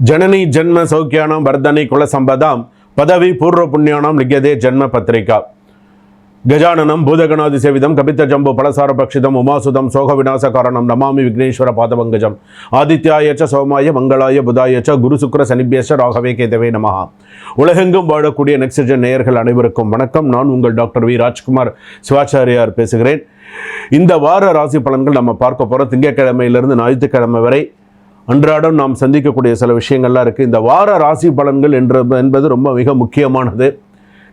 जननी जन्म सौख्यानां वर्धनी कुल संपदां पदवी पूर्व पुण्यानां लिख्यते जन्म पत्रिका गजाननं भूतगणादिसेवितं कपितजम्बो फलसारभक्षितम् उमासुतं शोकविनाशकारणं नमामि विघ्नेश्वर पादपङ्कजम् आदित्याय च सोमाय मंगलाय बुधाय च गुरु शुक्र शनिभ्यश्च राघवे केतवे நமஹ. உலகெங்கும் வாழக்கூடிய நெக்ஸ்ட்ஜென் நேயர்கள் அனைவருக்கும் வணக்கம். நான் உங்கள் டாக்டர் வி ராஜ்குமார் சிவாச்சாரியார் பேசுகிறேன். இந்த வார ராசி பலன்கள் நம்ம பார்க்க போகிறோம். திங்கட்கிழமையிலிருந்து ஞாயிற்றுக்கிழமை வரை அன்றாடம் நாம் சந்திக்கக்கூடிய சில விஷயங்கள்லாம் இருக்குது. இந்த வார ராசி பலன்கள் என்பது ரொம்ப மிக முக்கியமானது.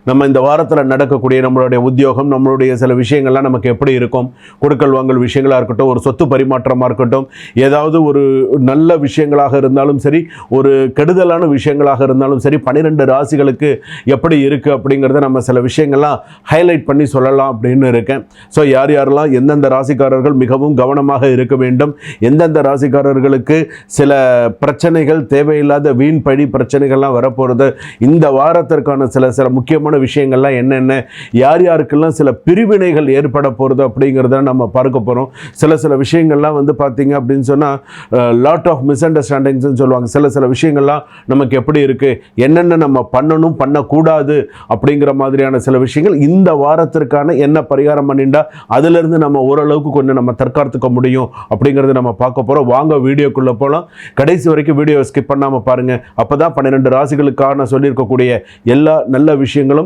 நம்ம இந்த வாரத்தில் நடக்கக்கூடிய நம்மளுடைய உத்தியோகம், நம்மளுடைய சில விஷயங்கள்லாம் நமக்கு எப்படி இருக்கும், கொடுக்கல் வாங்கல் விஷயங்களாக இருக்கட்டும், ஒரு சொத்து பரிமாற்றமாக இருக்கட்டும், ஏதாவது ஒரு நல்ல விஷயங்களாக இருந்தாலும் சரி, ஒரு கெடுதலான விஷயங்களாக இருந்தாலும் சரி, 12 ராசிகளுக்கு எப்படி இருக்குது அப்படிங்கிறத நம்ம சில விஷயங்கள்லாம் ஹைலைட் பண்ணி சொல்லலாம் அப்படின்னு இருக்கேன். ஸோ யாரெல்லாம் எந்தெந்த ராசிக்காரர்கள் மிகவும் கவனமாக இருக்க வேண்டும், எந்தெந்த ராசிக்காரர்களுக்கு சில பிரச்சனைகள், தேவையில்லாத வீண் பழி பிரச்சனைகள்லாம் வரப்போகிறது, இந்த வாரத்திற்கான சில முக்கியமான விஷயங்கள்லாம் என்னென்ன, யார் யாருக்கெல்லாம் சில பிரிவினைகள் ஏற்பட போகிறது அப்படிங்கிறத நம்ம பார்க்க போகிறோம். சில விஷயங்கள்லாம் வந்து பார்த்தீங்க அப்படின்னு சொன்னால் லாட் ஆஃப் மிஸ் அண்டர்ஸ்டாண்டிங்ஸ்ன்னு சொல்லுவாங்க. சில விஷயங்கள்லாம் நமக்கு எப்படி இருக்குது, என்னென்ன நம்ம பண்ணணும் பண்ணக்கூடாது அப்படிங்கிற மாதிரியான சில விஷயங்கள் இந்த வாரத்திற்கான என்ன பரிகாரம் பண்ணிட்டா அதிலிருந்து நம்ம ஓரளவுக்கு கொஞ்சம் நம்ம தற்காத்துக்க முடியும் அப்படிங்கிறத நம்ம பார்க்க போகிறோம். வாங்க வீடியோக்குள்ளே போகலாம். கடைசி வரைக்கும் வீடியோ ஸ்கிப் பண்ணாமல் பாருங்கள். அப்போ தான் 12 ராசிகளுக்கான சொல்லியிருக்கக்கூடிய எல்லா விஷயங்களும்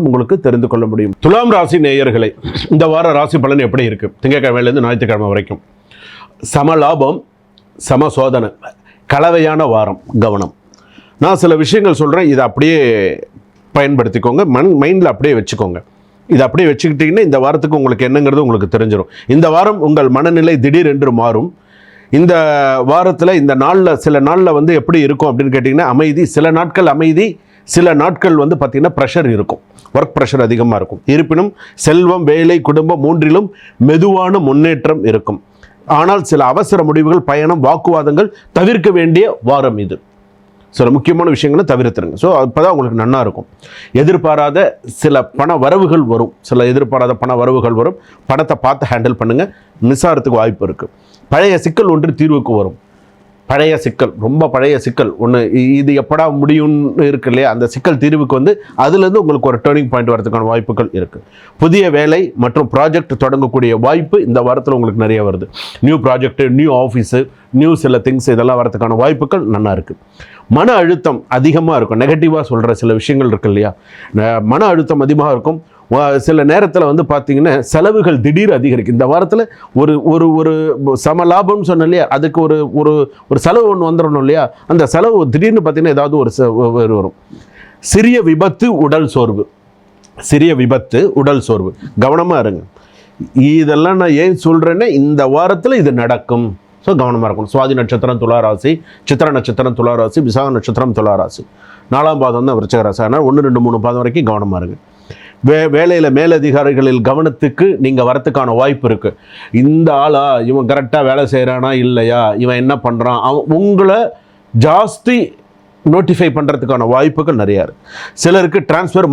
உங்களுக்கு தெரிந்து கொள்ள முடியும். துலாம் ராசி நேயர்களை, இந்த வார ராசி பலன் எப்படி இருக்கு? திங்கட்கிழமையிலிருந்து ஞாயிற்றுக்கிழமை வரைக்கும் சம லாபம், சம சோதனை, கலவையான வாரம். கவனம். நான் சில விஷயங்கள் சொல்கிறேன், இதை அப்படியே பயன்படுத்திக்கோங்க, மைண்டில் அப்படியே வச்சுக்கோங்க. இதை அப்படியே வச்சுக்கிட்டிங்கன்னா இந்த வாரத்துக்கு உங்களுக்கு என்னங்கிறது உங்களுக்கு தெரிஞ்சிடும். இந்த வாரம் உங்கள் மனநிலை திடீர் என்று மாறும். இந்த வாரத்தில் இந்த நாளில் சில நாளில் வந்து எப்படி இருக்கும் அப்படின்னு கேட்டிங்கன்னா, அமைதி. சில நாட்கள் அமைதி, சில நாட்கள் வந்து பார்த்திங்கன்னா ப்ரெஷர் இருக்கும், ஒர்க் ப்ரெஷர் அதிகமாக இருக்கும். இருப்பினும் செல்வம், வேலை, குடும்பம் மூன்றிலும் மெதுவான முன்னேற்றம் இருக்கும். ஆனால் சில அவசர முடிவுகள், பயணம், வாக்குவாதங்கள் தவிர்க்க வேண்டிய வாரம் இது. சில முக்கியமான விஷயங்களை தவிர்த்துருங்க. ஸோ அப்போ தான் உங்களுக்கு நன்னா இருக்கும். எதிர்பாராத சில பண வரவுகள் வரும், பணத்தை பார்த்து ஹேண்டில் பண்ணுங்கள். மிஸ் ஆகிறதுக்கு வாய்ப்பு இருக்குது. பழைய சிக்கல் ஒன்று தீர்வுக்கு வரும். பழைய சிக்கல், ரொம்ப பழைய சிக்கல் ஒன்று, இது எப்படா முடியும்னு இருக்கு இல்லையா, அந்த சிக்கல் தீர்வுக்கு வந்து அதுலேருந்து உங்களுக்கு ஒரு டேர்னிங் பாயிண்ட் வரதுக்கான வாய்ப்புகள் இருக்குது. புதிய வேலை மற்றும் ப்ராஜெக்ட் தொடங்கக்கூடிய வாய்ப்பு இந்த வாரத்தில் உங்களுக்கு நிறைய வருது. New project, new office, new சில திங்ஸ் இதெல்லாம் வரதுக்கான வாய்ப்புகள் நல்லா இருக்குது. மன அழுத்தம் அதிகமாக இருக்கும். நெகட்டிவாக சொல்கிற சில விஷயங்கள் இருக்கு இல்லையா, மன அழுத்தம் அதிகமாக இருக்கும். சில நேரத்தில் வந்து பார்த்தீங்கன்னா செலவுகள் திடீர் அதிகரிக்கும். இந்த வாரத்தில் ஒரு ஒரு ஒரு சம லாபம்னு சொன்னோம் இல்லையா, அதுக்கு ஒரு ஒரு ஒரு செலவு ஒன்று வந்துடணும் இல்லையா, அந்த செலவு திடீர்னு பார்த்தீங்கன்னா ஏதாவது ஒரு வரும். சிறிய விபத்து, உடல் சோர்வு, கவனமாக இருங்க. இதெல்லாம் நான் ஏன் சொல்கிறேன்னா, இந்த வாரத்தில் இது நடக்கும். ஸோ கவனமாக இருக்கணும். சுவாதி நட்சத்திரம் துளாராசி, சித்திர நட்சத்திரம் துளாராசி, விசாக நட்சத்திரம் துளாராசி, 4ஆம் பாதம் தான் விருச்சிக ராசி. ஆனால் 1, 2, 3 பாதம் வரைக்கும் கவனமாக இருங்க. வேலையில் மேலதிகாரிகளில் கவனத்துக்கு நீங்கள் வரத்துக்கான வாய்ப்பு இருக்குது. இந்த ஆளா, இவன் கரெக்டாக வேலை செய்கிறானா இல்லையா, இவன் என்ன பண்ணுறான், உங்களை ஜாஸ்தி நோட்டிஃபை பண்ணுறதுக்கான வாய்ப்புகள் நிறையா இருக்குது. சிலருக்கு டிரான்ஸ்ஃபர்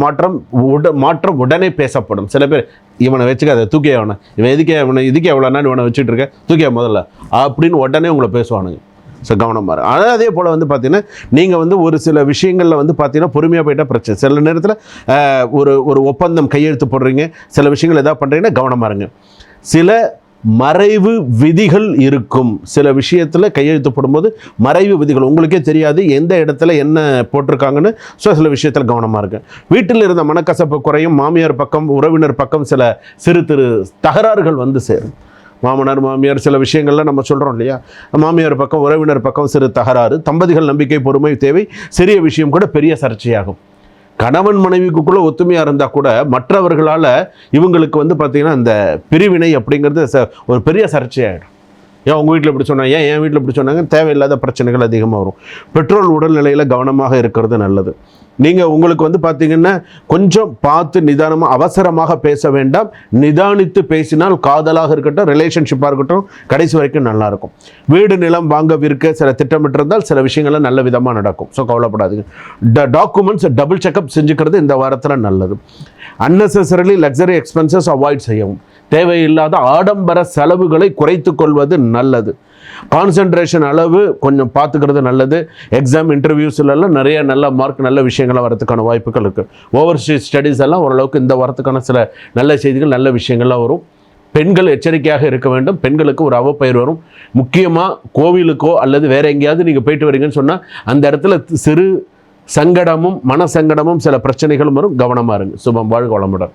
மாற்றம் உடனே பேசப்படும். சில பேர் இவனை வச்சுக்க, அதை தூக்கிய அவனை, இவன் இதுக்கே எவ்வளோனா இவனை வச்சுட்டு இருக்க, தூக்கிய முதல்ல அப்படின்னு உடனே உங்களை பேசுவானுங்க. ஸோ கவனமாக இருக்கும். ஆனால் அதே போல் வந்து பார்த்தீங்கன்னா நீங்கள் வந்து ஒரு சில விஷயங்களில் வந்து பார்த்தீங்கன்னா பொறுமையாக போயிட்டால் பிரச்சனை. சில நேரத்தில் ஒரு ஒப்பந்தம் கையெழுத்து போடுறீங்க, சில விஷயங்கள் எதாவது பண்ணுறீங்கன்னா கவனமாக இருங்க. சில மறைவு விதிகள் இருக்கும். சில விஷயத்தில் கையெழுத்து போடும்போது மறைவு விதிகள் உங்களுக்கே தெரியாது எந்த இடத்துல என்ன போட்டிருக்காங்கன்னு. ஸோ சில விஷயத்தில் கவனமாக இருக்கு. வீட்டில் இருந்த மனக்கசப்பு குறையும். மாமியார் பக்கம், உறவினர் பக்கம் சில சிறு தகராறுகள் வந்து சேரும். மாமனார் மாமியார் சில விஷயங்கள்லாம் நம்ம சொல்கிறோம் இல்லையா, மாமியார் பக்கம், உறவினர் பக்கம் சிறு தகராறு. தம்பதிகள் நம்பிக்கை, பொறுமை தேவை. சிறிய விஷயம் கூட பெரிய சர்ச்சையாகும். கணவன் மனைவிக்குள்ளே ஒத்துமையாக இருந்தால் கூட மற்றவர்களால் இவங்களுக்கு வந்து பார்த்திங்கன்னா இந்த பிரிவினை அப்படிங்கிறது ஒரு பெரிய சர்ச்சையாகிடும். ஏன் உங்கள் வீட்டில் இப்படி சொன்னாங்க, ஏன் என் வீட்டில் இப்படி சொன்னாங்க, தேவையில்லாத பிரச்சனைகள் அதிகமாக வரும். பெட்ரோல் உடல்நிலையில் கவனமாக இருக்கிறது நல்லது. நீங்கள் உங்களுக்கு வந்து பார்த்தீங்கன்னா கொஞ்சம் பார்த்து நிதானமாக, அவசரமாக பேச வேண்டாம். நிதானித்து பேசினால் காதலாக இருக்கட்டும், ரிலேஷன்ஷிப்பாக இருக்கட்டும், கடைசி வரைக்கும் நல்லாயிருக்கும். வீடு நிலம் வாங்க விற்க சில திட்டமிட்டிருந்தால் சில விஷயங்கள்லாம் நல்ல விதமாக நடக்கும். ஸோ கவலைப்படாதுங்க. டாக்குமெண்ட்ஸ் டபுள் செக்அப் செஞ்சுக்கிறது இந்த வாரத்தில் நல்லது. அன்னெசரிலி லக்ஸரி எக்ஸ்பென்சஸ் அவாய்ட் செய்யவும். தேவையில்லாத ஆடம்பர செலவுகளை குறைத்து கொள்வது நல்லது. கான்சன்ட்ரேஷன் அளவு கொஞ்சம் பார்த்துக்கிறது நல்லது. எக்ஸாம் இன்டர்வியூஸ்லாம் நிறைய நல்ல மார்க் நல்ல விஷயங்கள்லாம் வரதுக்கான வாய்ப்புகள் இருக்குது. ஓவர்சீஸ் ஸ்டடீஸ் எல்லாம் ஓரளவுக்கு இந்த வாரத்துக்கான சில நல்ல செய்திகள் நல்ல விஷயங்கள்லாம் வரும். பெண்கள் எச்சரிக்கையாக இருக்க வேண்டும். பெண்களுக்கு ஒரு அவப்பெயர் வரும். முக்கியமாக கோவிலுக்கோ அல்லது வேற எங்கேயாவது நீங்கள் போயிட்டு வரீங்கன்னு சொன்னால் அந்த இடத்துல சிறு சங்கடமும் மன சங்கடமும் சில பிரச்சனைகளும் வரும். கவனமாக இருங்க. சுபம். வாழ்க வளமுடன்.